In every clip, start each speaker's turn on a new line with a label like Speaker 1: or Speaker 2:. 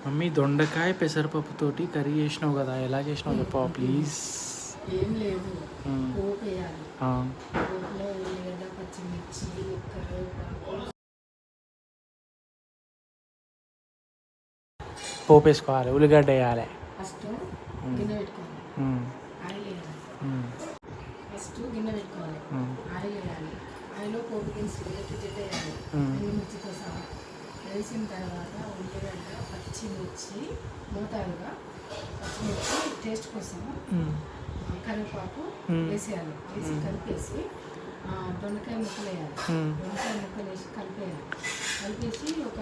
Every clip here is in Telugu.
Speaker 1: మమ్మీ దొండకాయ పెసరపప్పుతోటి కర్రీ చేసినావు కదా, ఎలా చేసినావు చెప్పవా ప్లీజ్?
Speaker 2: ఏం లేదు, పోపు వేయాలి.
Speaker 1: ఆ,
Speaker 2: పోపులో ఉల్లిగడ్డ, పచ్చిమిర్చి, కరివేపాకు.
Speaker 1: పోపు వేసుకోవాలి, ఉల్లిగడ్డ వేయాలి.
Speaker 2: ఫస్ట్ గిన్నె పెట్టుకోవాలి, ఆయిల్ వేయాలి. ఫస్ట్ గిన్నె పెట్టుకోవాలి, ఆయిల్ వేయాలి. ఆయిల్లో పోపు దినుసులు జిడ్డ వేయాలి, ఎండుమిర్చితో సహా వేసిన తర్వాత ఉల్లిగడ్డ, పచ్చిమిర్చి మోతాదుగా, పచ్చిమిర్చి టేస్ట్ కోసం, కరివేపాకు వేసేయాలి. వేసి కలిపేసి దొండకాయ ముక్కలు వేయాలి. దొండకాయ ముక్కలు వేసి కలిపేయాలి. కలిపేసి ఒక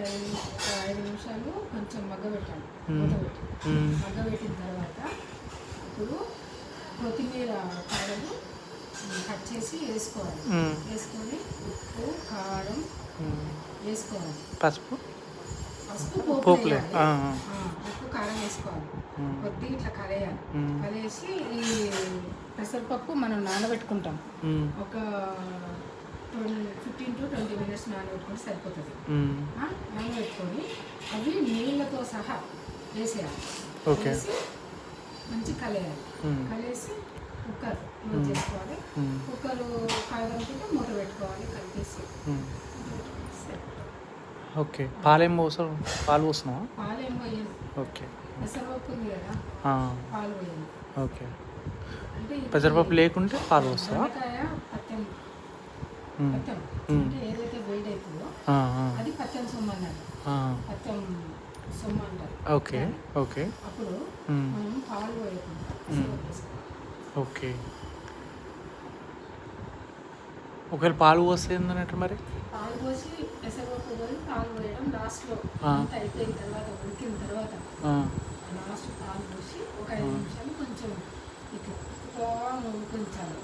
Speaker 2: 5 నిమిషాలు కొంచెం మగ్గబెట్టాలి. మూతపెట్టి మగ్గబెట్టిన తర్వాత ఇప్పుడు కొత్తిమీర కాడలు కట్ చేసి వేసుకోవాలి. వేసుకొని ఉప్పు, కారం వేసుకోవాలి.
Speaker 1: పసుపు
Speaker 2: పోపు వేయాలి. ఉప్పు, కారం వేసుకోవాలి. కొద్దిగా ఇట్లా కలయాలి. కలేసి ఈ పెసరపప్పు మనం నానబెట్టుకుంటాం. ఒక 15 to 20 minutes నానబెట్టుకుంటే సరిపోతుంది. నానబెట్టుకొని అవి నీళ్ళతో సహా వేసేయాలి. వేసి మంచి కలయాలి. కలిసి కుక్కర్ యూజ్ చేసుకోవాలి. కుక్కర్ కాగనుకుంటే మూత పెట్టుకోవాలి. కలిపేసి
Speaker 1: ఓకే. పాలేం పాలు పోస్తున్నావా?
Speaker 2: పాలేం పోయాలి.
Speaker 1: ఓకే.
Speaker 2: పెసరపప్పు ఉంది కదా, పాలు పోయాలి.
Speaker 1: ఓకే.
Speaker 2: అంటే
Speaker 1: పెసరపప్పు లేకుంటే పాలు పోస్తావా?
Speaker 2: పత్యం అంటే ఏదైతే వేడి అవుతుందో అది పత్యం సొమ్ము అన్నారు. పత్యం సొమ్ము అంటారు.
Speaker 1: ఓకే. ఓకే.
Speaker 2: అప్పుడు మనం పాలు పోయకుండా
Speaker 1: ఓకే. ఒకవేళ పాలు పోస్తే ఏందన్నట్టు మరి?
Speaker 2: పాలు పోసి పెసరపప్పు పోయి పాలు పోయడం లాస్ట్లో అంతా అయిపోయిన తర్వాత, ఉడికిన తర్వాత లాస్ట్ పాలు పోసి ఒక 5 నిమిషాలు కొంచెం ఇట్లా ఉడికించాలి.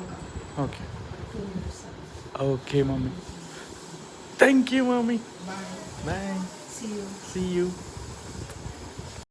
Speaker 1: Okay.
Speaker 2: 2 minutes.
Speaker 1: Okay mummy, thank you mummy.
Speaker 2: Bye.
Speaker 1: Bye.
Speaker 2: See you.
Speaker 1: See you.